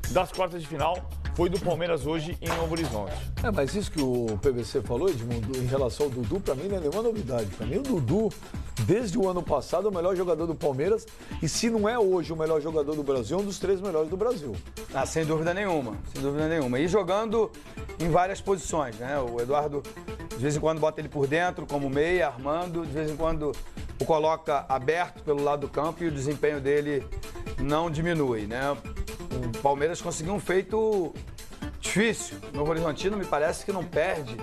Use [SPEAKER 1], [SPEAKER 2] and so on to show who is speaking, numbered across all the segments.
[SPEAKER 1] das quartas de final foi do Palmeiras hoje em Novo Horizonte.
[SPEAKER 2] Mas isso que o PVC falou, Edmundo, em relação ao Dudu, para mim não é nenhuma novidade. Para mim o Dudu, desde o ano passado, é o melhor jogador do Palmeiras e se não é hoje o melhor jogador do Brasil, é um dos 3 melhores do Brasil.
[SPEAKER 3] Sem dúvida nenhuma, sem dúvida nenhuma. E jogando em várias posições, né? O Eduardo, de vez em quando, bota ele por dentro, como meia, armando, de vez em quando o coloca aberto pelo lado do campo e o desempenho dele não diminui, né? O Palmeiras conseguiu um feito difícil. O Novo Horizontino me parece que não perde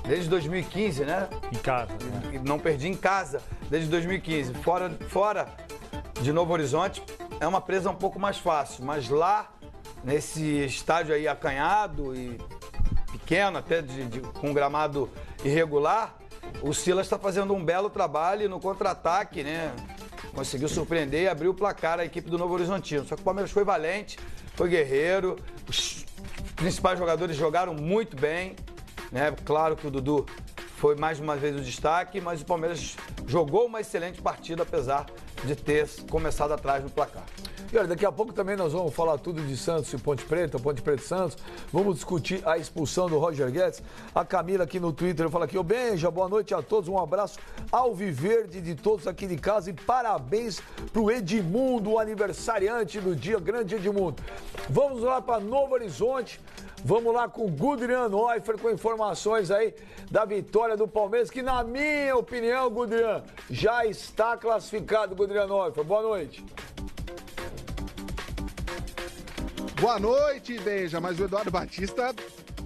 [SPEAKER 3] desde 2015, né?
[SPEAKER 1] Em casa.
[SPEAKER 3] Não perdi em casa desde 2015. Fora de Novo Horizonte é uma presa um pouco mais fácil, mas lá, nesse estádio aí acanhado e pequeno, até com gramado irregular, o Silas está fazendo um belo trabalho no contra-ataque, né? Conseguiu surpreender e abrir o placar a equipe do Novo Horizontino. Só que o Palmeiras foi valente, foi guerreiro, os principais jogadores jogaram muito bem, né? Claro que o Dudu foi mais uma vez o destaque, mas o Palmeiras jogou uma excelente partida, apesar de ter começado atrás no placar.
[SPEAKER 2] E olha, daqui a pouco também nós vamos falar tudo de Santos e Ponte Preta e Santos. Vamos discutir a expulsão do Roger Guedes. A Camila aqui no Twitter fala aqui, ô Benja, boa noite a todos, um abraço ao Viverde de todos aqui de casa e parabéns pro Edmundo, o aniversariante do dia, grande Edmundo. Vamos lá para Novo Horizonte, vamos lá com o Gudrian Neufer com informações aí da vitória do Palmeiras, que na minha opinião, Gudrian, já está classificado, Gudrian Neufer. Boa noite.
[SPEAKER 4] Boa noite, Benja, mas o Eduardo Batista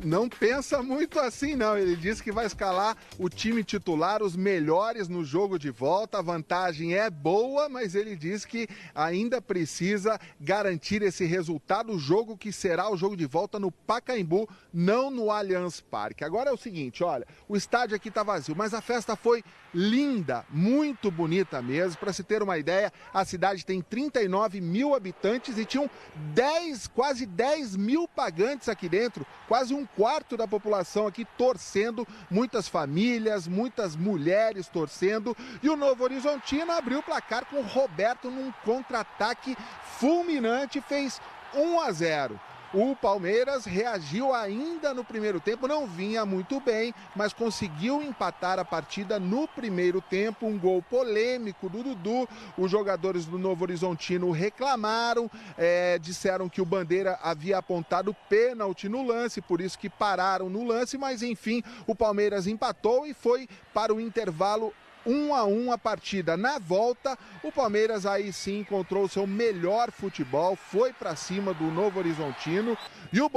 [SPEAKER 4] não pensa muito assim, não. Ele disse que vai escalar o time titular, os melhores no jogo de volta. A vantagem é boa, mas ele diz que ainda precisa garantir esse resultado, o jogo que será o jogo de volta no Pacaembu, não no Allianz Parque. Agora é o seguinte, olha, o estádio aqui tá vazio, mas a festa foi linda, muito bonita mesmo. Para se ter uma ideia, a cidade tem 39 mil habitantes e tinham quase 10 mil pagantes aqui dentro, quase um quarto da população aqui torcendo, muitas famílias, muitas mulheres torcendo, e o Novo Horizontino abriu o placar com o Roberto num contra-ataque fulminante, fez 1-0. O Palmeiras reagiu ainda no primeiro tempo, não vinha muito bem, mas conseguiu empatar a partida no primeiro tempo. Um gol polêmico do Dudu. Os jogadores do Novo Horizontino reclamaram, disseram que o Bandeira havia apontado pênalti no lance, por isso que pararam no lance, mas enfim, o Palmeiras empatou e foi para o intervalo 1-1 a partida. Na volta, o Palmeiras aí sim encontrou o seu melhor futebol, foi para cima do Novo Horizontino e o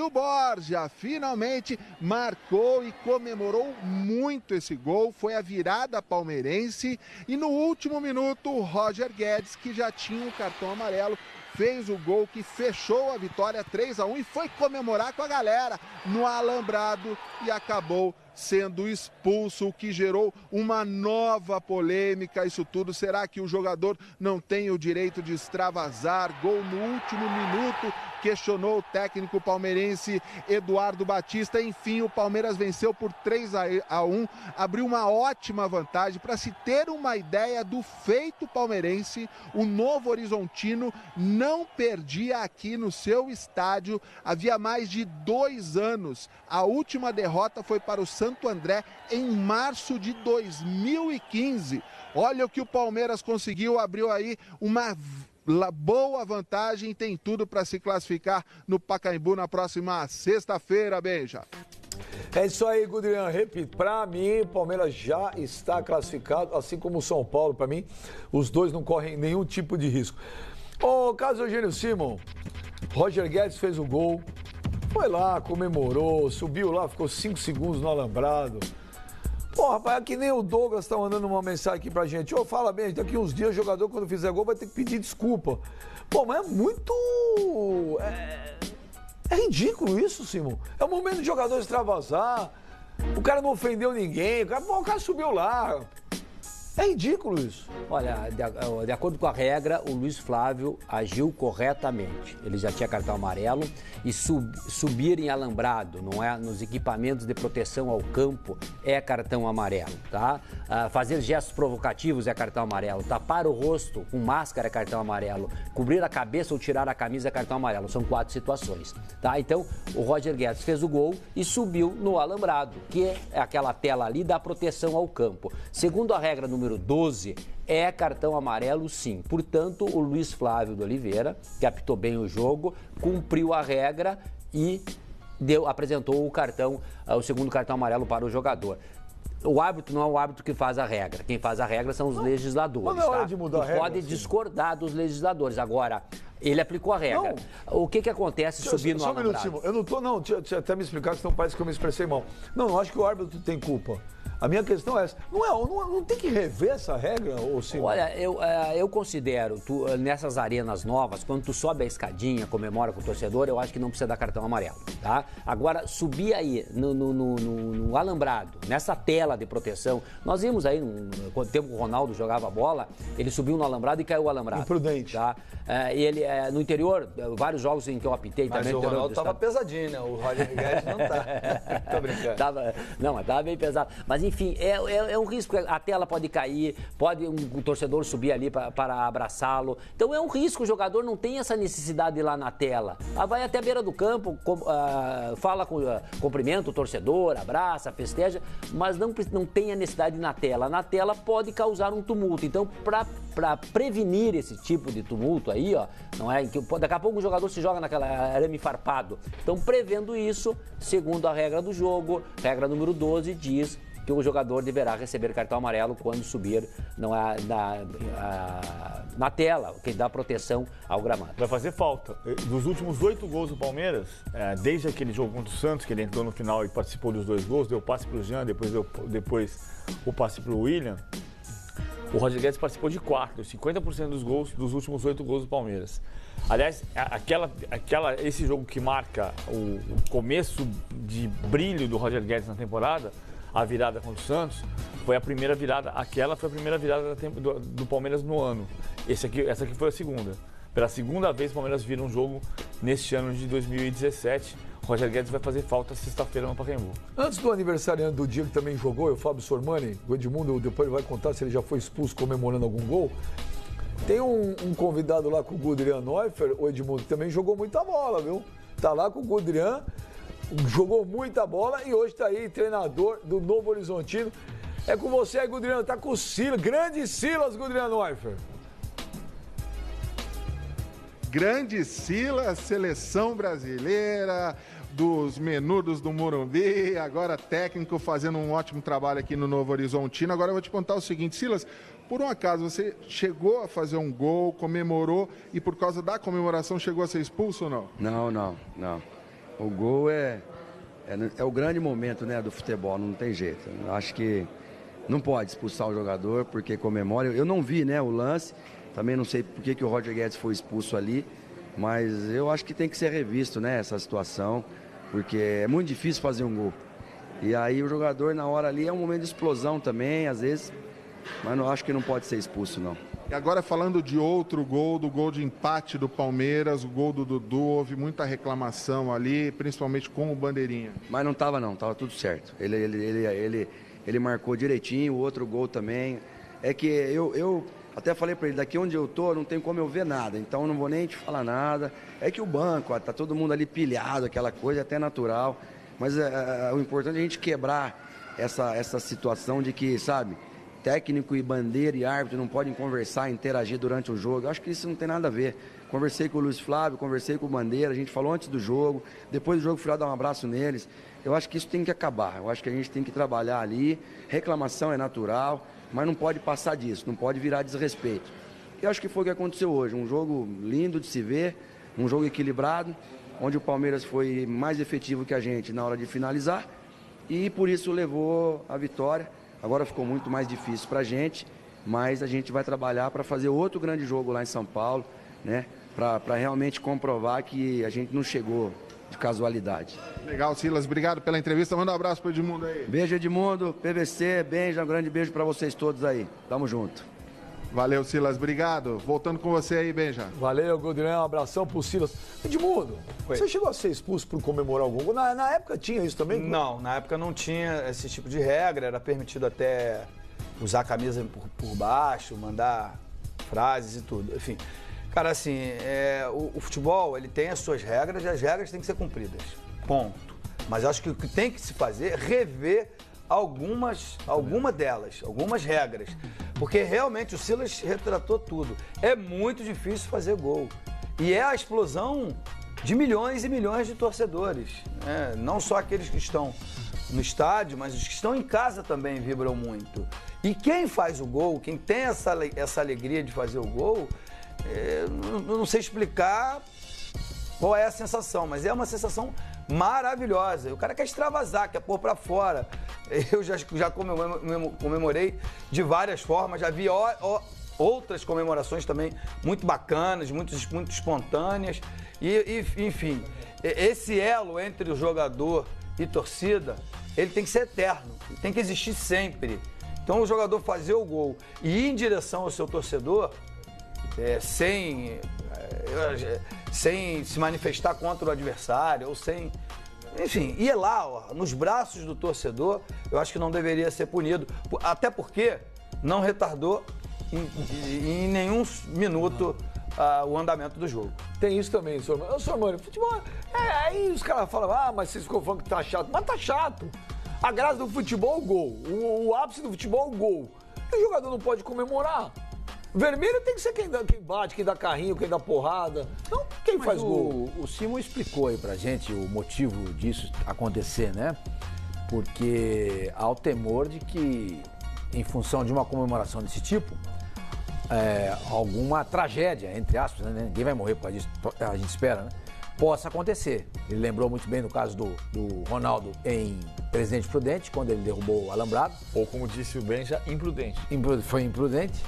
[SPEAKER 4] Borja finalmente marcou e comemorou muito esse gol, foi a virada palmeirense e no último minuto o Roger Guedes, que já tinha o cartão amarelo, fez o gol que fechou a vitória 3-1 e foi comemorar com a galera no alambrado e acabou sendo expulso, o que gerou uma nova polêmica. Isso tudo, será que o jogador não tem o direito de extravasar? Gol no último minuto, questionou o técnico palmeirense Eduardo Batista. Enfim, o Palmeiras venceu por 3-1, abriu uma ótima vantagem. Para se ter uma ideia do feito palmeirense, o Novo Horizontino não perdia aqui no seu estádio havia mais de 2 anos. A última derrota foi para o Santo André em março de 2015. Olha o que o Palmeiras conseguiu, abriu aí uma boa vantagem, tem tudo para se classificar no Pacaembu na próxima sexta-feira, Benja.
[SPEAKER 2] É isso aí, Gudrian. Repito, para mim, o Palmeiras já está classificado, assim como o São Paulo. Para mim, os dois não correm nenhum tipo de risco. Ô, Carlos Eugênio Simon, Roger Guedes fez o gol, foi lá, comemorou, subiu lá, ficou 5 segundos no alambrado. Pô, rapaz, é que nem o Douglas tá mandando uma mensagem aqui pra gente. Ô, fala bem, daqui uns dias o jogador, quando fizer gol, vai ter que pedir desculpa. Pô, mas é muito... É ridículo isso, Simon. É o momento do jogador extravasar. O cara não ofendeu ninguém. O cara subiu lá. É ridículo isso.
[SPEAKER 5] Olha, de acordo com a regra, o Luiz Flávio agiu corretamente. Ele já tinha cartão amarelo e subir em alambrado, não é? Nos equipamentos de proteção ao campo é cartão amarelo, tá? Fazer gestos provocativos é cartão amarelo. Tapar o rosto com máscara é cartão amarelo. Cobrir a cabeça ou tirar a camisa é cartão amarelo. São 4 situações, tá? Então, o Roger Guedes fez o gol e subiu no alambrado, que é aquela tela ali da proteção ao campo. Segundo a regra número 12, é cartão amarelo sim. Portanto, o Luiz Flávio de Oliveira, que apitou bem o jogo, cumpriu a regra e apresentou o segundo cartão amarelo para o jogador. O árbitro não é o árbitro que faz a regra. Quem faz a regra são os legisladores.
[SPEAKER 2] Mas não é hora de mudar a regra,
[SPEAKER 5] pode discordar dos legisladores. Agora, ele aplicou a regra. O que acontece subindo no alambrado?
[SPEAKER 2] Só um minuto, Simão. Eu não estou, não. Deixa eu até me explicar, senão parece que eu me expressei mal. Não acho que o árbitro tem culpa. A minha questão é essa. Não tem que rever essa regra, ou Simão?
[SPEAKER 5] Olha, eu considero, nessas arenas novas, quando tu sobe a escadinha, comemora com o torcedor, eu acho que não precisa dar cartão amarelo, tá? Agora, subir aí no alambrado, nessa tela de proteção, nós vimos aí, quando o Ronaldo jogava bola, ele subiu no alambrado e caiu o alambrado.
[SPEAKER 2] Imprudente.
[SPEAKER 5] Tá? Ele, no interior, vários jogos em que eu apitei
[SPEAKER 3] mas
[SPEAKER 5] também.
[SPEAKER 3] Mas o Ronaldo tava pesadinho, né? O Roger Guedes não tá. Tô brincando.
[SPEAKER 5] Mas tava bem pesado. Mas enfim, é um risco. A tela pode cair, pode um torcedor subir ali para abraçá-lo. Então é um risco, o jogador não tem essa necessidade de ir lá na tela. Vai até a beira do campo, cumprimenta o torcedor, abraça, festeja, mas não tem a necessidade na tela. Na tela pode causar um tumulto. Então, para prevenir esse tipo de tumulto aí, ó, não é? Daqui a pouco o jogador se joga naquela arame farpado. Então, prevendo isso, segundo a regra do jogo, regra número 12 diz que o jogador deverá receber cartão amarelo quando subir na tela, que dá proteção ao gramado.
[SPEAKER 1] Vai fazer falta. Dos últimos 8 gols do Palmeiras, desde aquele jogo contra o Santos, que ele entrou no final e participou dos 2 gols, deu passe para o Jean, depois o passe para o William, o Roger Guedes participou de 4, 50% dos gols dos últimos 8 gols do Palmeiras. Aliás, esse jogo que marca o começo de brilho do Roger Guedes na temporada, a virada contra o Santos, foi a primeira virada, aquela foi a primeira virada do Palmeiras no ano. Essa aqui foi a segunda. Pela segunda vez o Palmeiras vira um jogo neste ano de 2017. O Roger Guedes vai fazer falta sexta-feira no Pacaembu.
[SPEAKER 2] Antes do aniversariante do dia que também jogou, o Fábio Sormani, o Edmundo depois vai contar se ele já foi expulso comemorando algum gol. Tem um convidado lá com o Gudrian Neufer, o Edmundo, que também jogou muita bola, viu? Tá lá com o Gudrian, jogou muita bola e hoje tá aí, treinador do Novo Horizontino. É com você aí, Gudrian, tá com o Silas, grande Silas, Gudrian Neufer.
[SPEAKER 4] Grande Silas, seleção brasileira, dos menudos do Morumbi, agora técnico fazendo um ótimo trabalho aqui no Novo Horizontino. Agora eu vou te contar o seguinte, Silas, por um acaso você chegou a fazer um gol, comemorou e por causa da comemoração chegou a ser expulso ou não?
[SPEAKER 6] Não. O gol é o grande momento, né, do futebol, não tem jeito. Eu acho que não pode expulsar o jogador porque comemora. Eu não vi, né, o lance, também não sei por que o Roger Guedes foi expulso ali, mas eu acho que tem que ser revisto, né, essa situação, porque é muito difícil fazer um gol. E aí o jogador na hora ali é um momento de explosão também, às vezes, mas não acho que não pode ser expulso, não.
[SPEAKER 4] E agora falando de outro gol, do gol de empate do Palmeiras, o gol do Dudu, houve muita reclamação ali, principalmente com o Bandeirinha.
[SPEAKER 6] Mas não tava tudo certo. Ele marcou direitinho, o outro gol também. É que eu até falei para ele, daqui onde eu tô, não tem como eu ver nada, então eu não vou nem te falar nada. É que o banco, ó, tá todo mundo ali pilhado, aquela coisa até natural. Mas o importante é a gente quebrar essa situação de que, sabe, técnico e bandeira e árbitro não podem conversar, interagir durante o jogo. Eu acho que isso não tem nada a ver. Conversei com o Luiz Flávio, conversei com o Bandeira, a gente falou antes do jogo, depois do jogo fui lá dar um abraço neles. Eu acho que isso tem que acabar. Eu acho que a gente tem que trabalhar ali. Reclamação é natural, mas não pode passar disso, não pode virar desrespeito. Eu acho que foi o que aconteceu hoje. Um jogo lindo de se ver, um jogo equilibrado, onde o Palmeiras foi mais efetivo que a gente na hora de finalizar e por isso levou a vitória. Agora ficou muito mais difícil para a gente, mas a gente vai trabalhar para fazer outro grande jogo lá em São Paulo, né? Para realmente comprovar que a gente não chegou de casualidade.
[SPEAKER 4] Legal, Silas, obrigado pela entrevista. Manda um abraço pro Edmundo aí.
[SPEAKER 6] Beijo, Edmundo, PVC, Benja, um grande beijo para vocês todos aí. Tamo junto.
[SPEAKER 4] Valeu, Silas, obrigado. Voltando com você aí, Benja.
[SPEAKER 2] Valeu, Godinho, um abração pro Silas. Edmundo, você chegou a ser expulso por comemorar algum gol? Na época tinha isso também?
[SPEAKER 3] Não, na época não tinha esse tipo de regra, era permitido até usar a camisa por baixo, mandar frases e tudo, enfim. Cara, assim, o futebol, ele tem as suas regras e as regras têm que ser cumpridas, ponto. Mas acho que o que tem que se fazer é rever algumas regras. Porque realmente o Silas retratou tudo. É muito difícil fazer gol. E é a explosão de milhões e milhões de torcedores. Né? Não só aqueles que estão no estádio, mas os que estão em casa também vibram muito. E quem faz o gol, quem tem essa alegria de fazer o gol, eu não sei explicar qual é a sensação, mas é uma sensação maravilhosa. O cara quer extravasar, quer pôr pra fora. Eu já comemorei de várias formas, já vi outras comemorações também muito bacanas, muito espontâneas. E, enfim, esse elo entre o jogador e torcida, ele tem que ser eterno, tem que existir sempre. Então o jogador fazer o gol e ir em direção ao seu torcedor, sem se manifestar contra o adversário, ou sem... Enfim, ir lá, ó, nos braços do torcedor, eu acho que não deveria ser punido. Até porque não retardou em nenhum minuto o andamento do jogo.
[SPEAKER 2] Tem isso também, senhor Mano. Senhor Mano, futebol... aí os caras falam, mas vocês ficam falando que tá chato. Mas tá chato. A graça do futebol é o gol. O ápice do futebol é o gol. E o jogador não pode comemorar. Vermelho tem que ser quem bate, quem dá carrinho, quem dá porrada. Não quem faz gol.
[SPEAKER 5] O Simon explicou aí pra gente o motivo disso acontecer, né? Porque há o temor de que, em função de uma comemoração desse tipo, alguma tragédia, entre aspas, né? Ninguém vai morrer por causa disso, a gente espera, né? Possa acontecer. Ele lembrou muito bem no caso do Ronaldo em Presidente Prudente, quando ele derrubou o alambrado.
[SPEAKER 1] Ou como disse o Benja, imprudente.
[SPEAKER 5] Foi imprudente.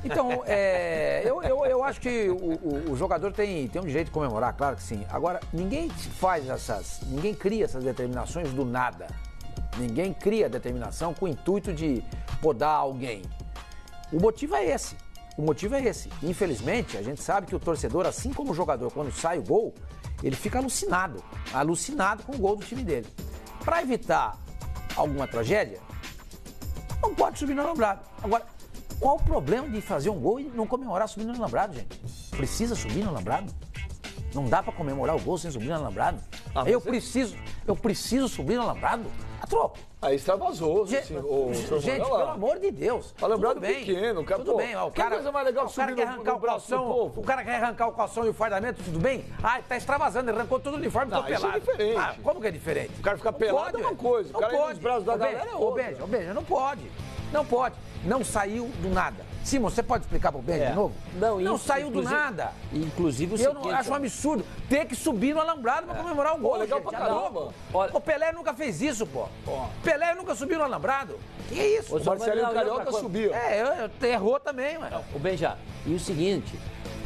[SPEAKER 5] Então, eu acho que o jogador tem um direito de comemorar, claro que sim. Agora, ninguém cria essas determinações do nada. Ninguém cria determinação com o intuito de podar alguém. O motivo é esse. Infelizmente, a gente sabe que o torcedor, assim como o jogador, quando sai o gol, ele fica alucinado com o gol do time dele. Para evitar alguma tragédia, não pode subir no alambrado. Agora, qual o problema de fazer um gol e não comemorar subindo no alambrado, gente? Precisa subir no alambrado? Não dá para comemorar o gol sem subir no alambrado? Eu preciso subir no alambrado? A troco.
[SPEAKER 2] Aí extravasou,
[SPEAKER 5] gente, pelo amor de Deus.
[SPEAKER 2] Alambrado pequeno, cara.
[SPEAKER 5] Tudo bem, o cara
[SPEAKER 2] coisa mais legal que subir no braço do povo.
[SPEAKER 5] O cara quer arrancar o calção e o fardamento, tudo bem? Tá extravasando, ele arrancou todo o uniforme, tô pelado.
[SPEAKER 2] Isso é diferente.
[SPEAKER 5] Como que é diferente?
[SPEAKER 2] O cara ficar pelado é uma coisa, o cara ir nos braços da galera é outra.
[SPEAKER 5] Ô, Benja, não pode. Não saiu do nada. Simon, você pode explicar pro Benja de novo? Não saiu do nada.
[SPEAKER 7] Inclusive o seguinte...
[SPEAKER 5] Eu acho um absurdo ter que subir no alambrado pra comemorar o gol.
[SPEAKER 2] Legal pra caramba.
[SPEAKER 5] O Pelé nunca fez isso, pô. Pelé nunca subiu no alambrado. Que é isso?
[SPEAKER 2] O Marcelinho Carioca subiu.
[SPEAKER 5] Errou também, mano.
[SPEAKER 7] O Benja, e o seguinte,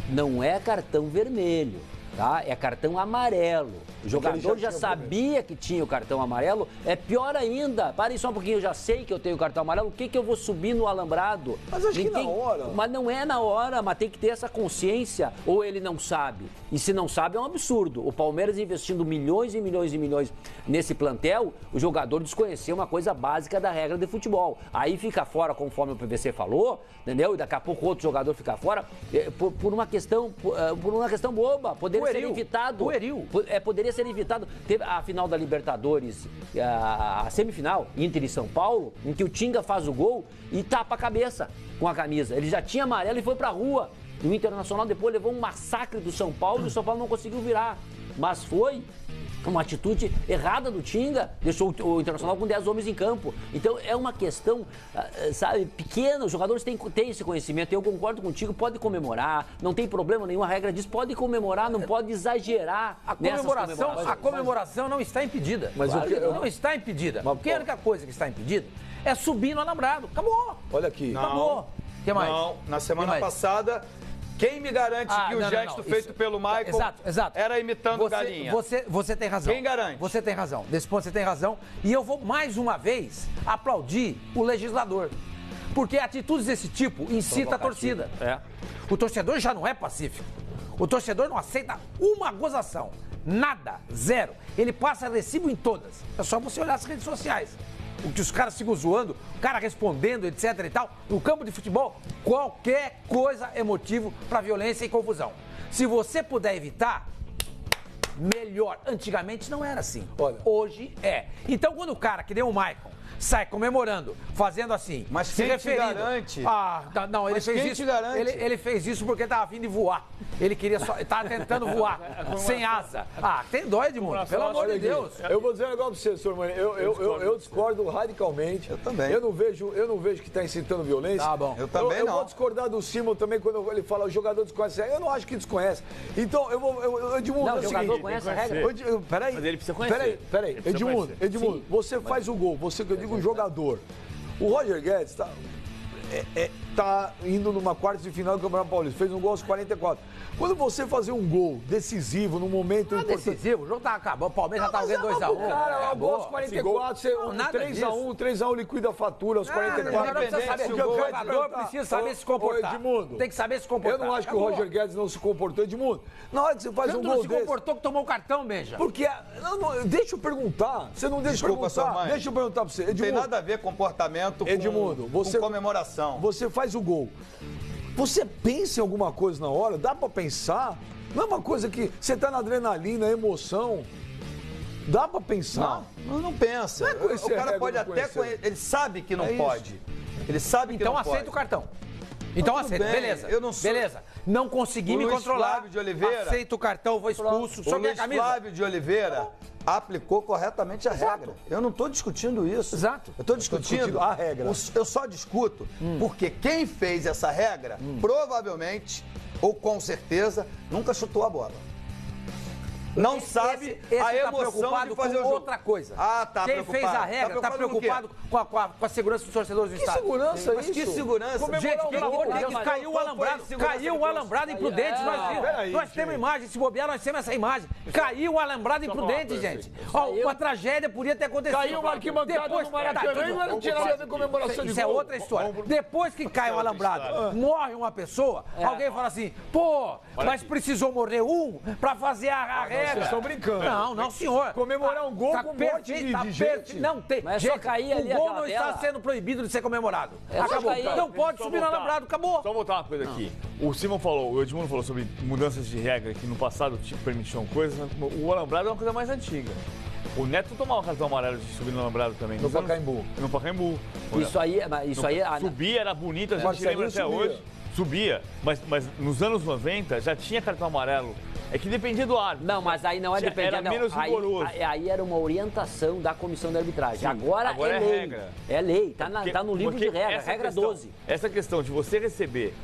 [SPEAKER 7] não é cartão vermelho, tá? É cartão amarelo. O jogador já sabia que tinha o cartão amarelo. É pior ainda. Parem só um pouquinho, eu já sei que eu tenho o cartão amarelo. O que eu vou subir no alambrado?
[SPEAKER 2] Mas acho que na hora.
[SPEAKER 7] Mas não é na hora, mas tem que ter essa consciência. Ou ele não sabe. E se não sabe, é um absurdo. O Palmeiras investindo milhões e milhões e milhões nesse plantel, o jogador desconheceu uma coisa básica da regra de futebol. Aí fica fora, conforme o PVC falou, entendeu? E daqui a pouco outro jogador fica fora por uma questão boba. Poderia ser evitado. Poderia ser evitado. Teve a final da Libertadores, a semifinal, Inter e São Paulo, em que o Tinga faz o gol e tapa a cabeça com a camisa. Ele já tinha amarelo e foi pra rua. E o Internacional depois levou um massacre do São Paulo e o São Paulo não conseguiu virar. Mas foi uma atitude errada do Tinga, deixou o Internacional com 10 homens em campo. Então é uma questão, sabe, pequena. Os jogadores têm esse conhecimento. Eu concordo contigo, pode comemorar, não tem problema nenhum, a regra diz, pode comemorar, não pode exagerar.
[SPEAKER 5] A comemoração não está impedida.
[SPEAKER 2] Mas
[SPEAKER 5] não está impedida. Porque a única coisa que está impedida é subir no alambrado. Acabou.
[SPEAKER 2] Olha aqui.
[SPEAKER 5] Acabou. O que mais?
[SPEAKER 3] Não, na semana passada Quem me garante que o gesto feito pelo Michael era imitando galinha?
[SPEAKER 8] Você tem razão.
[SPEAKER 3] Quem garante?
[SPEAKER 8] Você tem razão. Nesse ponto você tem razão. E eu vou, mais uma vez, aplaudir o legislador. Porque atitudes desse tipo incita a torcida. O torcedor já não é pacífico. O torcedor não aceita uma gozação. Nada. Zero. Ele passa recibo em todas. É só você olhar as redes sociais. O que os caras ficam zoando, o cara respondendo, etc e tal. No campo de futebol, qualquer coisa é motivo para violência e confusão. Se você puder evitar, melhor. Antigamente não era assim.
[SPEAKER 2] Olha.
[SPEAKER 8] Hoje é. Então, quando o cara, que nem o Michael, sai comemorando, fazendo assim,
[SPEAKER 3] mas
[SPEAKER 8] se
[SPEAKER 3] quem te garante?
[SPEAKER 8] Não, ele fez isso. Ele fez isso porque estava a fim de voar. Ele queria só, estava tentando voar sem asa. Tem dó, Edmundo, pelo amor de Deus.
[SPEAKER 2] Eu vou dizer um negócio pra você, senhor Mani. Eu discordo radicalmente.
[SPEAKER 3] Eu também.
[SPEAKER 2] Eu não vejo que está incitando violência.
[SPEAKER 8] Tá bom.
[SPEAKER 3] Eu também não.
[SPEAKER 2] Eu vou discordar do Simon também quando ele fala o jogador desconhece. Eu não acho que desconhece. Então, Edmundo,
[SPEAKER 7] Não,
[SPEAKER 2] é
[SPEAKER 7] o
[SPEAKER 2] o
[SPEAKER 7] jogador
[SPEAKER 2] seguinte.
[SPEAKER 7] conhece a regra.
[SPEAKER 2] Peraí.
[SPEAKER 1] Mas ele precisa conhecer.
[SPEAKER 2] Peraí. Edmundo, você faz o gol. Você, que eu digo, jogador. O Roger Guedes tá indo numa quarta de final do Campeonato Paulista. Fez um gol aos 44. Quando você fazer um gol decisivo, num momento importante...
[SPEAKER 8] decisivo, o jogo tá acabando. O Palmeiras já tá ganhando 2x1.
[SPEAKER 2] Cara, gol aos 44, 3x1 liquida a fatura aos 44.
[SPEAKER 8] O jogador precisa saber se comportar.
[SPEAKER 2] Edmundo,
[SPEAKER 8] tem que saber se comportar.
[SPEAKER 2] Eu não acho que o Roger Guedes não se comportou, Edmundo. Na hora que você faz um gol desse...
[SPEAKER 8] não se comportou que tomou o cartão, Benja.
[SPEAKER 2] Porque... deixa eu perguntar. Você não deixa eu perguntar. Deixa eu perguntar pra você.
[SPEAKER 3] Edmundo, não tem nada a ver comportamento com comemoração.
[SPEAKER 2] Você faz o gol. Você pensa em alguma coisa na hora? Dá pra pensar? Não é uma coisa que você tá na adrenalina, emoção. Dá pra pensar?
[SPEAKER 3] Não pensa. O cara pode até conhecer. Ele sabe que não pode. Ele sabe que não pode.
[SPEAKER 8] Então aceita o cartão. Então aceita. Beleza.
[SPEAKER 3] Eu não sou...
[SPEAKER 8] Beleza. Não consegui me controlar.
[SPEAKER 3] Flávio de Oliveira.
[SPEAKER 8] Aceita o cartão, vou expulso.
[SPEAKER 3] O Luiz Flávio de Oliveira aplicou corretamente a regra. Eu não estou discutindo isso.
[SPEAKER 8] Exato.
[SPEAKER 3] Eu estou discutindo
[SPEAKER 2] a regra.
[SPEAKER 3] Eu só discuto porque quem fez essa regra, provavelmente, ou com certeza, nunca chutou a bola. Não sabe a emoção de fazer o jogo.
[SPEAKER 8] Outra coisa.
[SPEAKER 3] Tá
[SPEAKER 8] Quem fez a regra está preocupado com a segurança dos torcedores do estádio.
[SPEAKER 2] Segurança
[SPEAKER 3] Mas que segurança?
[SPEAKER 8] Gente, pelo amor de Deus, caiu o alambrado. Caiu o alambrado imprudente. Nós temos imagem, se bobear, nós temos essa imagem. Caiu o alambrado imprudente, gente. Uma tragédia podia ter acontecido.
[SPEAKER 2] Caiu uma arquibancada no Maracanã e não tinha nada a ver com comemoração de gol.
[SPEAKER 8] Isso é outra história. Depois que cai o alambrado, morre uma pessoa, alguém fala assim, mas precisou morrer um pra fazer a regra.
[SPEAKER 2] Vocês estão brincando.
[SPEAKER 8] Não, senhor.
[SPEAKER 2] Comemorar um gol com um monte de gente.
[SPEAKER 8] Não tem.
[SPEAKER 7] Mas só cair ali
[SPEAKER 8] o gol
[SPEAKER 7] aquela
[SPEAKER 8] não está
[SPEAKER 7] tela.
[SPEAKER 8] sendo proibido de ser comemorado.
[SPEAKER 7] Acabou.
[SPEAKER 8] Não pode subir no alambrado, acabou.
[SPEAKER 1] Só voltar uma coisa aqui. O Simon falou, o Edmundo falou sobre mudanças de regra que no passado permitiam coisas. O alambrado é uma coisa mais antiga. O Neto tomava um cartão amarelo de subir no alambrado também.
[SPEAKER 2] No Pacaembu.
[SPEAKER 1] No Pacaembu.
[SPEAKER 7] Isso aí...
[SPEAKER 1] Subir era bonito, a gente lembra até hoje. Subia, mas nos anos 90 já tinha cartão amarelo. É que dependia do árbitro.
[SPEAKER 7] Não, mas aí não é dependendo.
[SPEAKER 1] Era menos rigoroso.
[SPEAKER 7] Aí era uma orientação da comissão de arbitragem. Sim, agora é lei.
[SPEAKER 1] Regra.
[SPEAKER 7] É lei, tá no livro de regra, regra 12.
[SPEAKER 1] Essa questão de você receber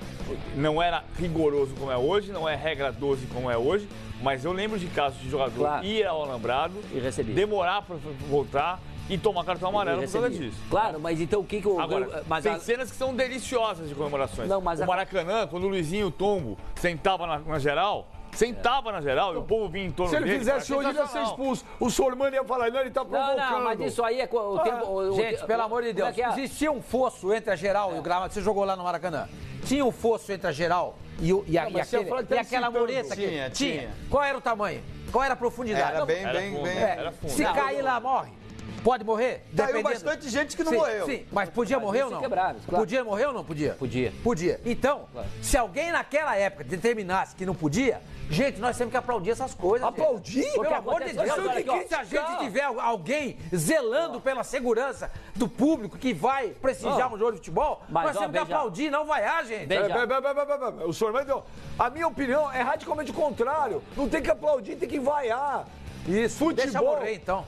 [SPEAKER 1] não era rigoroso como é hoje, não é regra 12 como é hoje, mas eu lembro de casos de jogador ir ao alambrado,
[SPEAKER 7] e receber,
[SPEAKER 1] demorar para voltar e tomar cartão amarelo por causa disso.
[SPEAKER 7] Claro, mas então o que eu...
[SPEAKER 1] Agora, tem cenas que são deliciosas de comemorações.
[SPEAKER 7] Não, mas
[SPEAKER 1] o Maracanã, quando o Luizinho Tombo sentava na geral... Sentava na geral e o povo vinha em torno dele.
[SPEAKER 2] Se ele fizesse hoje, ele ia ser expulso. O Sormani ia falar, não, ele tá provocando.
[SPEAKER 7] Não, mas isso aí é o tempo...
[SPEAKER 8] Gente, pelo amor de Deus, existia um fosso entre a geral e o gramado. Você jogou lá no Maracanã. Tinha um fosso entre a geral e aquela mureta aqui. Tinha. Qual era o tamanho? Qual era a profundidade?
[SPEAKER 3] Era bem...
[SPEAKER 1] Era fundo.
[SPEAKER 8] Se cair lá, morre. Pode morrer?
[SPEAKER 3] Caiu bastante gente que não morreu.
[SPEAKER 8] Sim, mas podia morrer ou não?
[SPEAKER 7] Quebrados, claro.
[SPEAKER 8] Podia morrer ou não podia?
[SPEAKER 7] Podia.
[SPEAKER 8] Podia. Então, se alguém naquela época determinasse que não podia, gente, nós temos que aplaudir essas coisas.
[SPEAKER 2] Aplaudir?
[SPEAKER 8] Pelo amor de Deus. Se a gente tiver alguém zelando pela segurança do público que vai prestigiar um jogo de futebol, nós temos que aplaudir, não vaiar, gente.
[SPEAKER 2] O senhor vai deu. A minha opinião é radicalmente o contrário. Não tem que aplaudir, tem que vaiar.
[SPEAKER 8] Isso,
[SPEAKER 2] futebol,
[SPEAKER 8] deixa morrer então.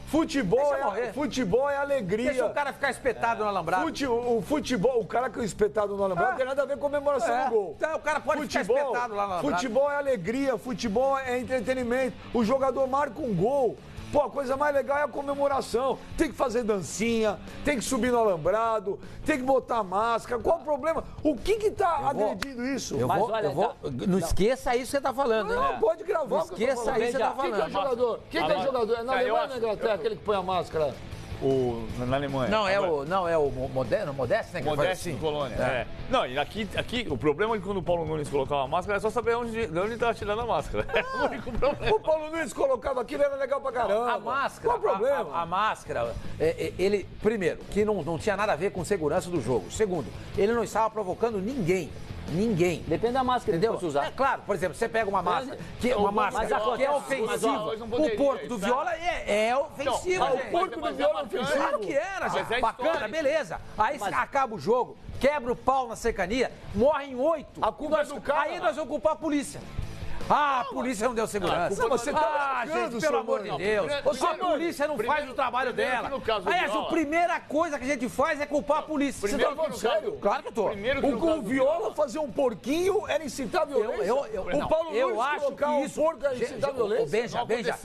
[SPEAKER 2] Futebol é alegria.
[SPEAKER 8] Deixa o cara ficar espetado no alambrado.
[SPEAKER 2] O cara que é espetado no alambrado não tem nada a ver com comemoração do gol.
[SPEAKER 8] Então o cara pode ficar espetado lá no alambrado.
[SPEAKER 2] Futebol é alegria, futebol é entretenimento. O jogador marca um gol. Pô, a coisa mais legal é a comemoração. Tem que fazer dancinha, tem que subir no alambrado, tem que botar máscara. Qual o problema? O que tá agredindo isso?
[SPEAKER 8] Não esqueça isso que você tá falando,
[SPEAKER 2] Não,
[SPEAKER 8] né?
[SPEAKER 2] pode gravar.
[SPEAKER 8] Não esqueça isso que você tá falando.
[SPEAKER 2] Quem que é o jogador? Quem que é o jogador? É na Alemanha ou na Inglaterra, aquele que põe a máscara?
[SPEAKER 1] Na Alemanha.
[SPEAKER 8] Não é o Modesto, né?
[SPEAKER 1] Modesto em Colônia. É. Não, e aqui o problema é que quando o Paulo Nunes colocava a máscara, é só saber de onde estava tirando a máscara. É o único problema.
[SPEAKER 2] O Paulo Nunes colocava aquilo, era legal pra caramba.
[SPEAKER 8] A máscara.
[SPEAKER 2] Qual o problema?
[SPEAKER 8] A máscara, ele, primeiro, que não tinha nada a ver com segurança do jogo. Segundo, ele não estava provocando ninguém. Ninguém.
[SPEAKER 7] Depende da máscara que você usar.
[SPEAKER 8] É claro, por exemplo, você pega uma máscara que é ofensiva. O porco do Viola é ofensivo.
[SPEAKER 2] O porco do Viola é ofensivo.
[SPEAKER 8] Claro que era, gente. Bacana, beleza. Aí acaba o jogo, quebra o pau na cercania, morrem 8.
[SPEAKER 2] A culpa é do cara.
[SPEAKER 8] Aí nós vamos culpar a polícia. A polícia não deu segurança.
[SPEAKER 2] Você tá
[SPEAKER 8] gente, pelo amor de Deus. A polícia não faz o trabalho dela. Aliás, a primeira coisa que a gente faz é culpar a polícia.
[SPEAKER 2] Você tá falando sério?
[SPEAKER 8] Claro que eu tô.
[SPEAKER 2] O Viola fazer um porquinho era incitar violência?
[SPEAKER 8] O Paulo Nunes colocar um porco era incitar violência? Veja,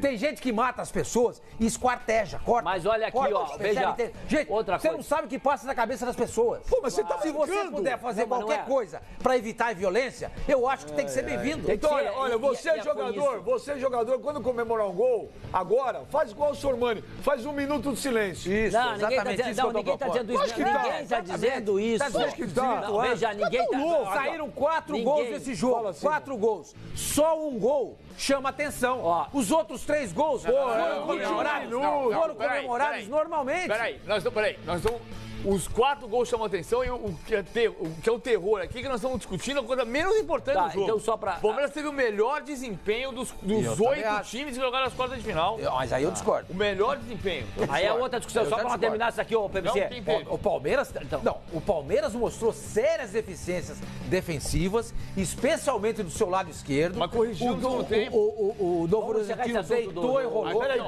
[SPEAKER 8] tem gente que mata as pessoas e esquarteja, corta.
[SPEAKER 7] Mas olha aqui, ó, veja.
[SPEAKER 8] Gente,
[SPEAKER 7] outra
[SPEAKER 8] você
[SPEAKER 7] coisa.
[SPEAKER 8] não sabe o que passa na cabeça das pessoas.
[SPEAKER 2] Pô, mas você tá
[SPEAKER 8] Se você puder fazer qualquer coisa pra evitar a violência, eu acho que tem que ser bem-vindo.
[SPEAKER 2] Então, olha, você é jogador, quando comemorar um gol, agora, faz igual o Sormani, faz 1 minuto de silêncio.
[SPEAKER 8] Isso,
[SPEAKER 7] não, ninguém tá dizendo isso. Ninguém tá dizendo isso. Não, veja, ninguém tá...
[SPEAKER 8] Saíram 4 gols nesse jogo, 4 gols. Só um gol chama atenção. Ó, os outros 3 gols foram comemorados normalmente.
[SPEAKER 1] Peraí, nós estamos... Os 4 gols chamam atenção e o que é o terror aqui, que nós estamos discutindo, a coisa menos importante do jogo.
[SPEAKER 7] Então só pra...
[SPEAKER 1] O Palmeiras teve o melhor desempenho dos 8 times que jogaram as quartas de final.
[SPEAKER 8] Mas aí eu discordo.
[SPEAKER 1] O melhor desempenho.
[SPEAKER 7] Aí é outra discussão, só pra terminar isso aqui, ô PVC.
[SPEAKER 8] O Palmeiras... Não, o Palmeiras mostrou sérias deficiências defensivas, especialmente do seu lado esquerdo.
[SPEAKER 1] Mas corrigiu no tempo.
[SPEAKER 8] O Novo Horizontino deitou e rolou.
[SPEAKER 2] Peraí,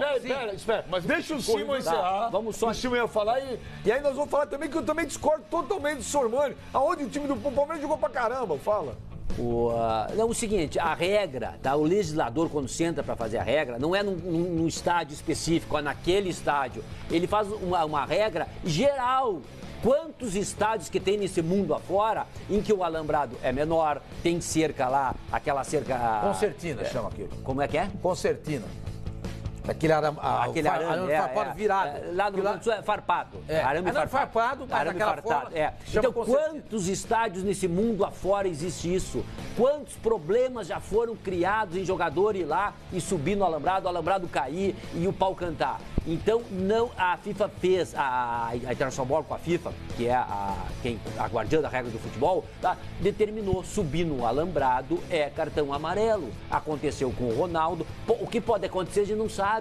[SPEAKER 2] espera. Mas deixa o Simon encerrar.
[SPEAKER 7] Vamos só...
[SPEAKER 2] O Simon ia falar e aí nós vamos falar também que eu também discordo totalmente do Sormani. Aonde o time do Palmeiras jogou pra caramba, fala.
[SPEAKER 7] Não, o seguinte, a regra, tá? O legislador, quando senta para fazer a regra, não é num estádio específico, é naquele estádio. Ele faz uma regra geral. Quantos estádios que tem nesse mundo afora em que o alambrado é menor, tem cerca lá, aquela cerca...
[SPEAKER 8] Concertina chama aquilo.
[SPEAKER 7] Como é que é?
[SPEAKER 8] Concertina. Aquele arame virado.
[SPEAKER 7] Lá no Rio Grande do Sul é farpado.
[SPEAKER 8] Arame farpado, mas daquela forma.
[SPEAKER 7] Então, quantos estádios nesse mundo afora existe isso? Quantos problemas já foram criados em jogador ir lá e subir no alambrado, o alambrado cair e o pau cantar? Então, não, a FIFA fez, a International Board com a FIFA, que é a guardiã da regra do futebol, tá, determinou subir no alambrado é cartão amarelo. Aconteceu com o Ronaldo. O que pode acontecer a gente não sabe.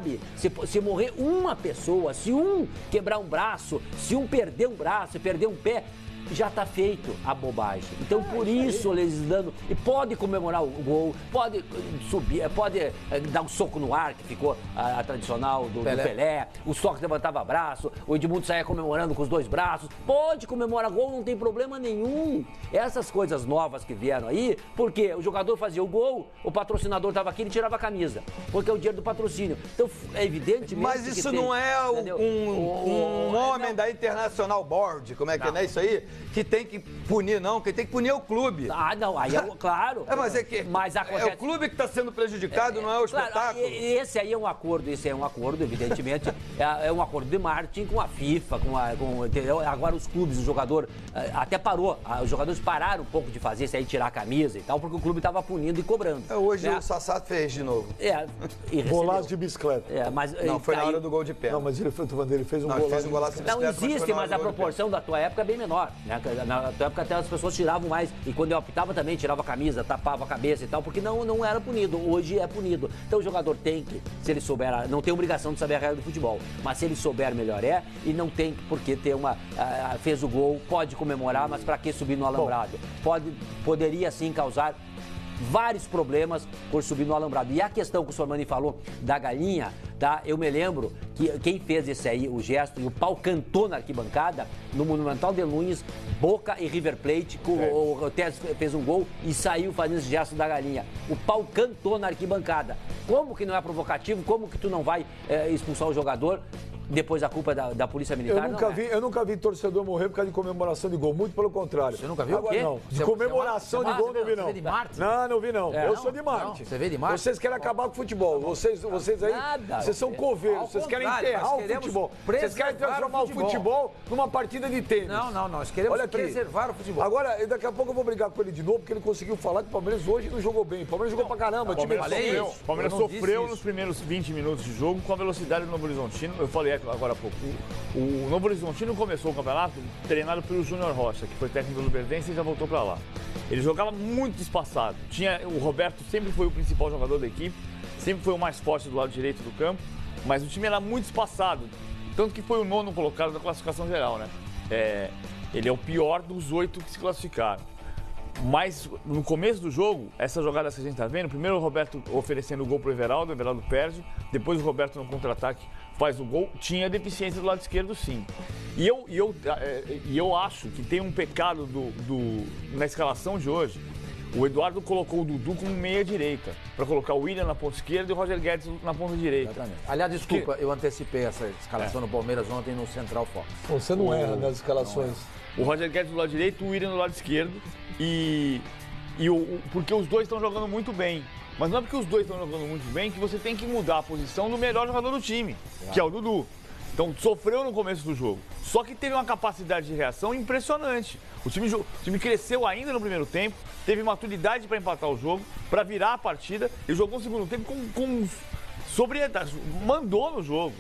[SPEAKER 7] Se morrer uma pessoa, se um quebrar um braço, se um perder um braço, perder um pé, já está feito a bobagem. Então, por isso, legislando, e pode comemorar o gol, pode subir, pode dar um soco no ar, que ficou a tradicional do Pelé, o Sócrates levantava braço, o Edmundo saía comemorando com os 2 braços, pode comemorar gol, não tem problema nenhum. Essas coisas novas que vieram aí, porque o jogador fazia o gol, o patrocinador estava aqui, ele tirava a camisa, porque é o dinheiro do patrocínio. Então, é evidentemente...
[SPEAKER 3] Mas isso não é um homem da International Board, como é que não é isso aí? Que tem que punir, não. Quem tem que punir é o clube.
[SPEAKER 7] Ah, não, aí é claro.
[SPEAKER 3] Mas acontece... É o clube que está sendo prejudicado, não é o espetáculo.
[SPEAKER 7] Esse aí é um acordo, evidentemente. É um acordo de marketing com a FIFA, entendeu? Agora os clubes, o jogador até parou. Os jogadores pararam um pouco de fazer isso aí, tirar a camisa e tal, porque o clube estava punindo e cobrando.
[SPEAKER 3] Hoje o Sassá fez de novo.
[SPEAKER 2] Golaço de bicicleta.
[SPEAKER 3] Não, foi na hora do gol de pé.
[SPEAKER 2] Não, mas ele fez um golaço de bicicleta.
[SPEAKER 7] Não existe, mas a proporção da tua época é bem menor, né? Na tua época até as pessoas tiravam mais. E quando eu optava também, tirava a camisa, tapava a cabeça e tal, porque não era punido. Hoje é punido. Então o jogador tem que, se ele souber, não tem obrigação de saber a regra do futebol, mas se ele souber melhor e não tem por que ter fez o gol, pode comemorar, mas para que subir no alambrado? Poderia sim causar vários problemas por subir no alambrado. E a questão que o Sormani falou da galinha, tá? Eu me lembro que quem fez esse aí, o gesto, e o pau cantou na arquibancada, no Monumental de Nunes, Boca e River Plate, o Telles fez um gol e saiu fazendo esse gesto da galinha. O pau cantou na arquibancada. Como que não é provocativo? Como que tu não vai expulsar o jogador? Depois a culpa da Polícia Militar?
[SPEAKER 2] Eu nunca vi torcedor morrer por causa de comemoração de gol. Muito pelo contrário.
[SPEAKER 7] Você nunca viu?
[SPEAKER 2] Agora, não. De comemoração de gol, não vi, não.
[SPEAKER 7] Você vê de Marte?
[SPEAKER 2] Não vi, não. Eu sou de Marte.
[SPEAKER 7] Você vê de Marte?
[SPEAKER 2] Vocês querem acabar com o futebol. Vocês aí, vocês são coveiros. Vocês querem enterrar o futebol. Vocês querem transformar o futebol numa partida de tênis.
[SPEAKER 8] Não. Nós queremos preservar o futebol.
[SPEAKER 2] Agora, daqui a pouco eu vou brigar com ele de novo, porque ele conseguiu falar que o Palmeiras hoje não jogou bem. O Palmeiras jogou pra caramba.
[SPEAKER 1] O Palmeiras sofreu nos primeiros 20 minutos de jogo com a velocidade do Novo Horizontino. Eu falei agora há pouco. O Novo Horizontino começou o campeonato treinado pelo Júnior Rocha, que foi técnico do Luverdense e já voltou para lá. Ele jogava muito espaçado. O Roberto sempre foi o principal jogador da equipe, sempre foi o mais forte do lado direito do campo, mas o time era muito espaçado. Tanto que foi o 9º colocado da classificação geral, né? Ele é o pior dos 8 que se classificaram. Mas no começo do jogo, essa jogada que a gente está vendo, primeiro o Roberto oferecendo o gol para o Everaldo perde, depois o Roberto no contra-ataque faz o gol, tinha deficiência do lado esquerdo, sim. E eu acho que tem um pecado na escalação de hoje. O Eduardo colocou o Dudu como meia-direita, para colocar o William na ponta esquerda e o Roger Guedes na ponta direita.
[SPEAKER 8] Exatamente. Aliás, desculpa, eu antecipei essa escalação no Palmeiras ontem no Central Fox.
[SPEAKER 2] Você não erra nas escalações.
[SPEAKER 1] O Roger Guedes do lado direito, o William do lado esquerdo. Porque os dois estão jogando muito bem. Mas não é porque os dois estão jogando muito bem que você tem que mudar a posição do melhor jogador do time, que é o Dudu. Então sofreu no começo do jogo. Só que teve uma capacidade de reação impressionante. O time cresceu ainda no primeiro tempo, teve maturidade para empatar o jogo, para virar a partida e jogou o segundo tempo com sobriedade. Mandou no jogo.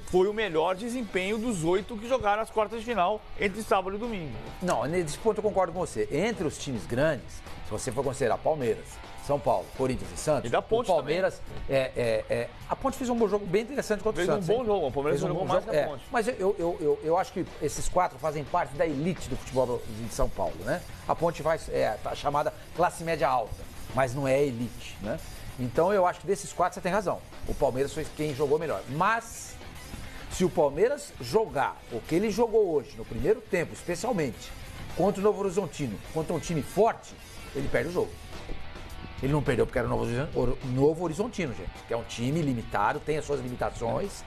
[SPEAKER 1] Foi o melhor desempenho dos 8 que jogaram as quartas de final entre sábado e domingo.
[SPEAKER 8] Não, nesse ponto eu concordo com você. Entre os times grandes, se você for considerar Palmeiras, São Paulo, Corinthians e Santos,
[SPEAKER 1] e da Ponte
[SPEAKER 8] o Palmeiras a Ponte fez um bom jogo bem interessante contra o Santos.
[SPEAKER 1] Fez um bom jogo, o Palmeiras jogou mais que a Ponte.
[SPEAKER 8] Mas eu acho que esses 4 fazem parte da elite do futebol de São Paulo, né? A Ponte tá chamada classe média alta, mas não é elite, né? Então eu acho que desses 4 você tem razão. O Palmeiras foi quem jogou melhor. Mas se o Palmeiras jogar o que ele jogou hoje, no primeiro tempo, especialmente, contra o Novo Horizontino, contra um time forte, ele perde o jogo. Ele não perdeu porque era o Novo Horizontino, gente. Que é um time limitado, tem as suas limitações.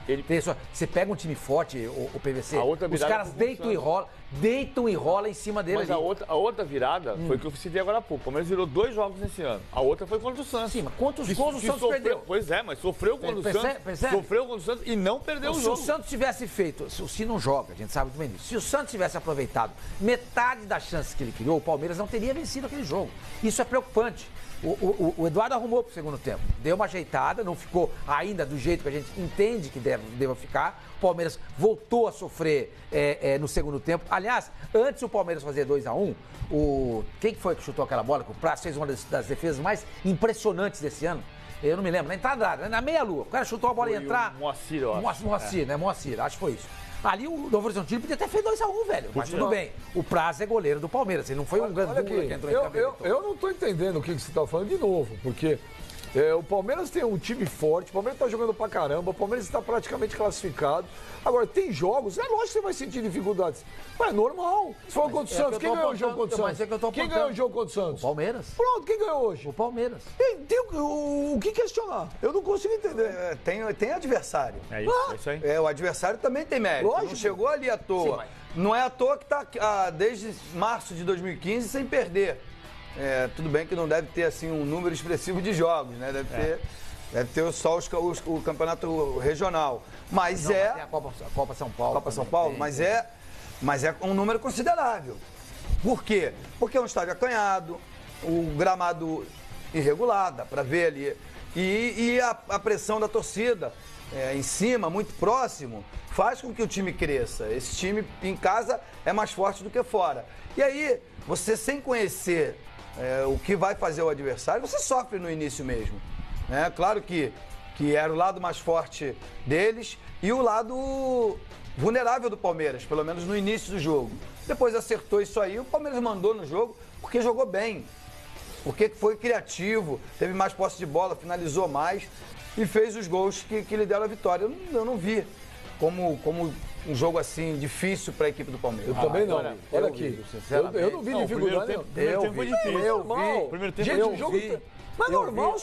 [SPEAKER 8] Você pega um time forte, o PVC, os caras deitam e rolam em cima dele.
[SPEAKER 1] Mas a outra virada foi o que eu citei agora há pouco. O Palmeiras virou 2 jogos nesse ano. A outra foi contra o Santos.
[SPEAKER 8] Sim, mas quantos gols o Santos perdeu?
[SPEAKER 1] Pois é, mas sofreu contra o Santos. Sofreu contra o Santos e não perdeu o jogo.
[SPEAKER 8] Se o Santos tivesse feito, se não joga, a gente sabe muito bem disso. Se o Santos tivesse aproveitado metade das chances que ele criou, o Palmeiras não teria vencido aquele jogo. Isso é preocupante. O Eduardo arrumou pro segundo tempo. Deu uma ajeitada, não ficou ainda do jeito que a gente entende que deva ficar. O Palmeiras voltou a sofrer no segundo tempo. Aliás, antes o Palmeiras fazer 2-1, quem que foi que chutou aquela bola? O Praça fez uma das defesas mais impressionantes desse ano. Eu não me lembro, na entrada, na meia-lua. O cara chutou a bola e entrar.
[SPEAKER 1] Moacir, eu acho.
[SPEAKER 8] Moacir, né? Moacir, acho que foi isso. Ali o Novo Horizontino podia ter feito 2-1, velho. Mas tudo bem. O Prazo é goleiro do Palmeiras. Ele não foi um grande que entrou em campo.
[SPEAKER 2] Eu não estou entendendo o que você está falando de novo, porque o Palmeiras tem um time forte, o Palmeiras está jogando pra caramba, o Palmeiras está praticamente classificado. Agora, tem jogos, é lógico que você vai sentir dificuldades. Mas é normal. Se for contra o Santos, quem ganhou o jogo contra o Santos? Quem ganhou o jogo contra o Santos?
[SPEAKER 8] O Palmeiras.
[SPEAKER 2] Pronto, quem ganhou hoje?
[SPEAKER 8] O Palmeiras.
[SPEAKER 2] Tem o que questionar? Eu não consigo entender.
[SPEAKER 3] Tem adversário.
[SPEAKER 1] É isso aí.
[SPEAKER 3] O adversário também tem mérito.
[SPEAKER 2] Lógico.
[SPEAKER 3] Não chegou ali à toa.
[SPEAKER 8] Sim, mas...
[SPEAKER 3] Não é à toa que está desde março de 2015 sem perder. Tudo bem que não deve ter assim um número expressivo de jogos, né? Deve ter só o campeonato regional. Mas
[SPEAKER 8] tem a Copa São Paulo.
[SPEAKER 3] Copa São Paulo, mas é um número considerável. Por quê? Porque é um estádio acanhado, o gramado irregular, dá pra ver ali. E a pressão da torcida em cima, muito próximo, faz com que o time cresça. Esse time em casa é mais forte do que fora. E aí, você sem conhecer o que vai fazer o adversário, você sofre no início mesmo. Claro que era o lado mais forte deles e o lado vulnerável do Palmeiras, pelo menos no início do jogo. Depois acertou isso aí, o Palmeiras mandou no jogo porque jogou bem, porque foi criativo, teve mais posse de bola, finalizou mais e fez os gols que lhe deram a vitória. Eu não vi como um jogo assim difícil para a equipe do Palmeiras.
[SPEAKER 2] Eu também não. Olha aqui, eu não vi dificuldade.
[SPEAKER 1] Primeiro tempo foi difícil.
[SPEAKER 2] Gente, o jogo... Mas normal,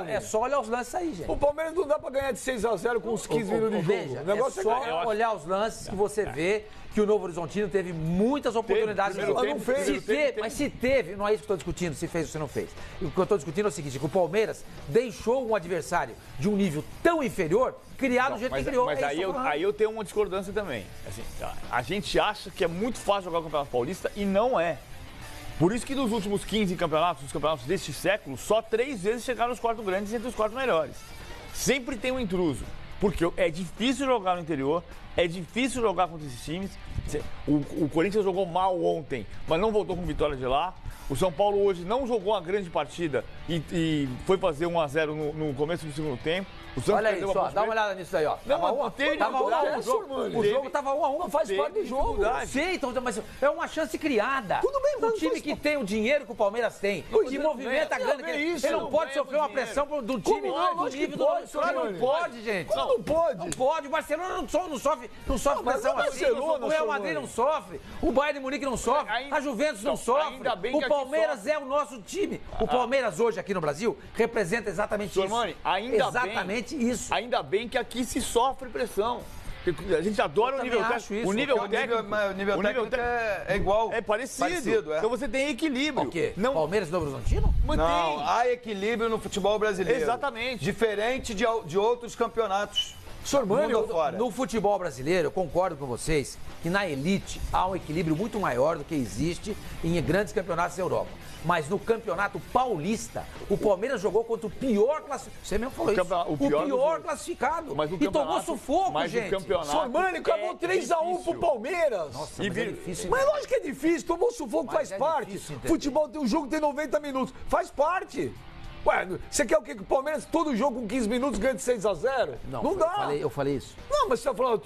[SPEAKER 8] É só olhar os lances aí, gente.
[SPEAKER 2] O Palmeiras não dá pra ganhar de 6-0 com uns 15 minutos de jogo.
[SPEAKER 8] Veja,
[SPEAKER 2] O negócio
[SPEAKER 8] é só olhar os lances que você vê que o Novo Horizontino teve muitas oportunidades de jogo.
[SPEAKER 2] Não fez.
[SPEAKER 8] Mas se teve, não é isso que eu estou discutindo, se fez ou se não fez. O que eu estou discutindo é o seguinte, que o Palmeiras deixou um adversário de um nível tão inferior criar do jeito que criou.
[SPEAKER 1] Mas aí eu tenho uma discordância também. Assim, a gente acha que é muito fácil jogar o Campeonato Paulista e não é. Por isso que nos últimos 15 campeonatos, os campeonatos deste século, só 3 vezes chegaram nos 4 grandes entre os 4 melhores. Sempre tem um intruso. Porque é difícil jogar no interior, é difícil jogar contra esses times. O Corinthians jogou mal ontem, mas não voltou com vitória de lá. O São Paulo hoje não jogou uma grande partida e foi fazer 1-0 no começo do segundo tempo. O Santos
[SPEAKER 8] olha isso, dá uma olhada nisso aí, ó.
[SPEAKER 1] Tava 1-1
[SPEAKER 8] o jogo tava 1-1.
[SPEAKER 2] Faz parte do jogo.
[SPEAKER 8] Sim, então, mas é uma chance criada.
[SPEAKER 2] Tudo bem,
[SPEAKER 8] mas o time que tem o dinheiro que o Palmeiras tem, que movimenta a grana, ele não pode sofrer uma pressão do time do nível do Claro, não pode, gente.
[SPEAKER 2] Não pode.
[SPEAKER 8] Não pode. O Barcelona não sofre pressão assim. O Real Madrid não sofre. O Bayern de Munique não sofre. A Juventus não sofre. O Palmeiras é o nosso time. O Palmeiras hoje aqui no Brasil representa exatamente isso. Exatamente isso.
[SPEAKER 1] Ainda bem que aqui se sofre pressão. A gente adora o nível técnico. O nível técnico
[SPEAKER 3] é igual.
[SPEAKER 1] É parecido. Então você tem equilíbrio.
[SPEAKER 8] O quê? Não, Palmeiras e Novo Horizontino?
[SPEAKER 3] Não, há equilíbrio no futebol brasileiro.
[SPEAKER 1] Exatamente.
[SPEAKER 3] Diferente de outros campeonatos.
[SPEAKER 8] No futebol brasileiro, eu concordo com vocês que na elite há um equilíbrio muito maior do que existe em grandes campeonatos da Europa. Mas no campeonato paulista, o Palmeiras jogou contra o pior classificado. Você mesmo falou isso. O pior classificado. E tomou sufoco, gente.
[SPEAKER 2] Sormani acabou 3-1 pro Palmeiras.
[SPEAKER 8] Nossa, mas é difícil.
[SPEAKER 2] Mas lógico que é difícil. Tomou sufoco, faz parte. Difícil, futebol tem um jogo que tem 90 minutos. Faz parte. Ué, você quer o quê? Que o Palmeiras, todo jogo com 15 minutos, ganha de 6-0?
[SPEAKER 8] Não dá. Eu falei isso.
[SPEAKER 2] Não, mas você tá falando,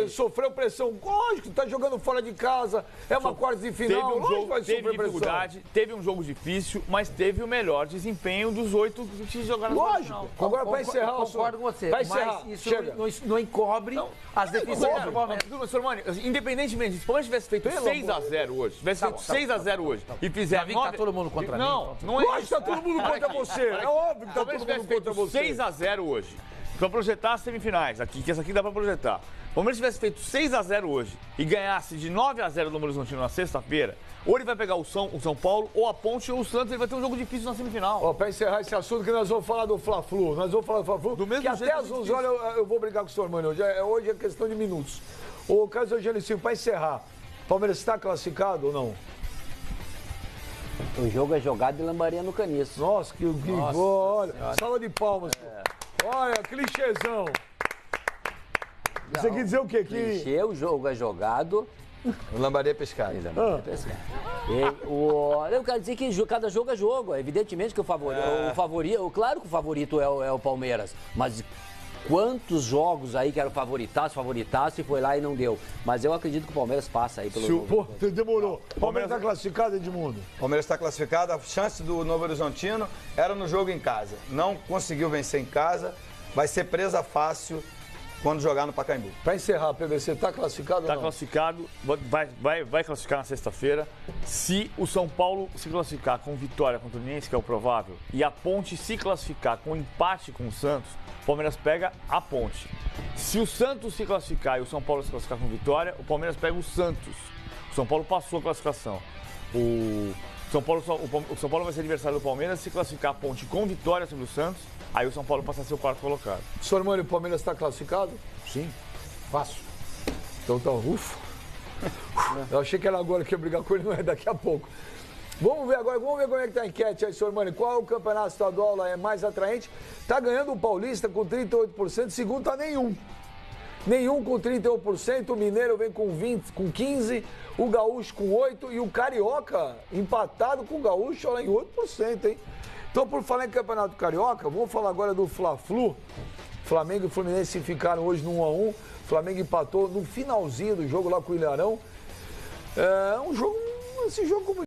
[SPEAKER 2] sofreu pressão. Lógico, tá jogando fora de casa, é uma quarta de final.
[SPEAKER 1] Teve dificuldade, teve um jogo difícil, mas teve o melhor desempenho dos 8 que jogaram na final.
[SPEAKER 2] Agora, pra encerrar,
[SPEAKER 8] concordo com você. Mas isso não encobre as deficiências do Palmeiras.
[SPEAKER 1] Sormani, independentemente, se o Palmeiras tivesse feito 6-0 hoje, e fizer 9...
[SPEAKER 8] tá todo mundo contra mim.
[SPEAKER 2] Não é isso. Tá todo mundo contra você. É óbvio que tá todo mundo contra você.
[SPEAKER 1] 6-0 hoje, pra projetar as semifinais, que essa aqui dá pra projetar. O Palmeiras tivesse feito 6-0 hoje e ganhasse de 9-0 no Novo Horizontino na sexta-feira, ou ele vai pegar o São Paulo, ou a Ponte, ou o Santos, ele vai ter um jogo difícil na semifinal.
[SPEAKER 2] Ó, pra encerrar esse assunto, que nós vamos falar do Fla-Flu. Do mesmo jeito. Até às 11 horas eu vou brigar com o Sormani hoje. Hoje é questão de minutos. Ô, Carlos Eugênio Silva, pra encerrar, o Palmeiras está classificado ou não?
[SPEAKER 7] O jogo é jogado de lambaria no caniço.
[SPEAKER 2] Nossa, olha, sala de palmas. Olha, clichêzão. Você quer dizer o quê?
[SPEAKER 7] Clichê, o jogo é jogado...
[SPEAKER 3] Lambaria pescada.
[SPEAKER 7] Eu quero dizer que cada jogo é jogo. Evidentemente que claro que o favorito é o Palmeiras. Mas quantos jogos aí que era o favoritaço e foi lá e não deu. Mas eu acredito que o Palmeiras passa aí pelo jogo.
[SPEAKER 2] Pô, demorou. O Palmeiras está classificado, Edmundo?
[SPEAKER 3] O Palmeiras está classificado. A chance do Novo Horizontino era no jogo em casa. Não conseguiu vencer em casa. Vai ser presa fácil quando jogar no Pacaembu.
[SPEAKER 2] Para encerrar, PVC, está classificado ou não?
[SPEAKER 1] Está classificado, vai classificar na sexta-feira. Se o São Paulo se classificar com vitória contra o Fluminense, que é o provável, e a Ponte se classificar com empate com o Santos, o Palmeiras pega a Ponte. Se o Santos se classificar e o São Paulo se classificar com vitória, o Palmeiras pega o Santos. O São Paulo passou a classificação. O São Paulo vai ser adversário do Palmeiras, se classificar a Ponte com vitória sobre o Santos, aí o São Paulo passa a ser o quarto colocado.
[SPEAKER 2] Sormani, o Palmeiras está classificado?
[SPEAKER 8] Sim, fácil.
[SPEAKER 2] Então tá, ufa. Eu achei que era agora que ia brigar com ele, não é daqui a pouco. Vamos ver agora, como é que tá a enquete aí, Sormani. Qual o campeonato estadual lá é mais atraente? Tá ganhando o Paulista com 38%, segundo tá nenhum. Nenhum com 31%, o Mineiro vem com 15%, o Gaúcho com 8% e o Carioca empatado com o Gaúcho, olha, em 8%, hein? Então, por falar em Campeonato Carioca, vamos falar agora do Fla-Flu. Flamengo e Fluminense ficaram hoje no 1-1. Flamengo empatou no finalzinho do jogo lá com o Ilharão. É um jogo, esse jogo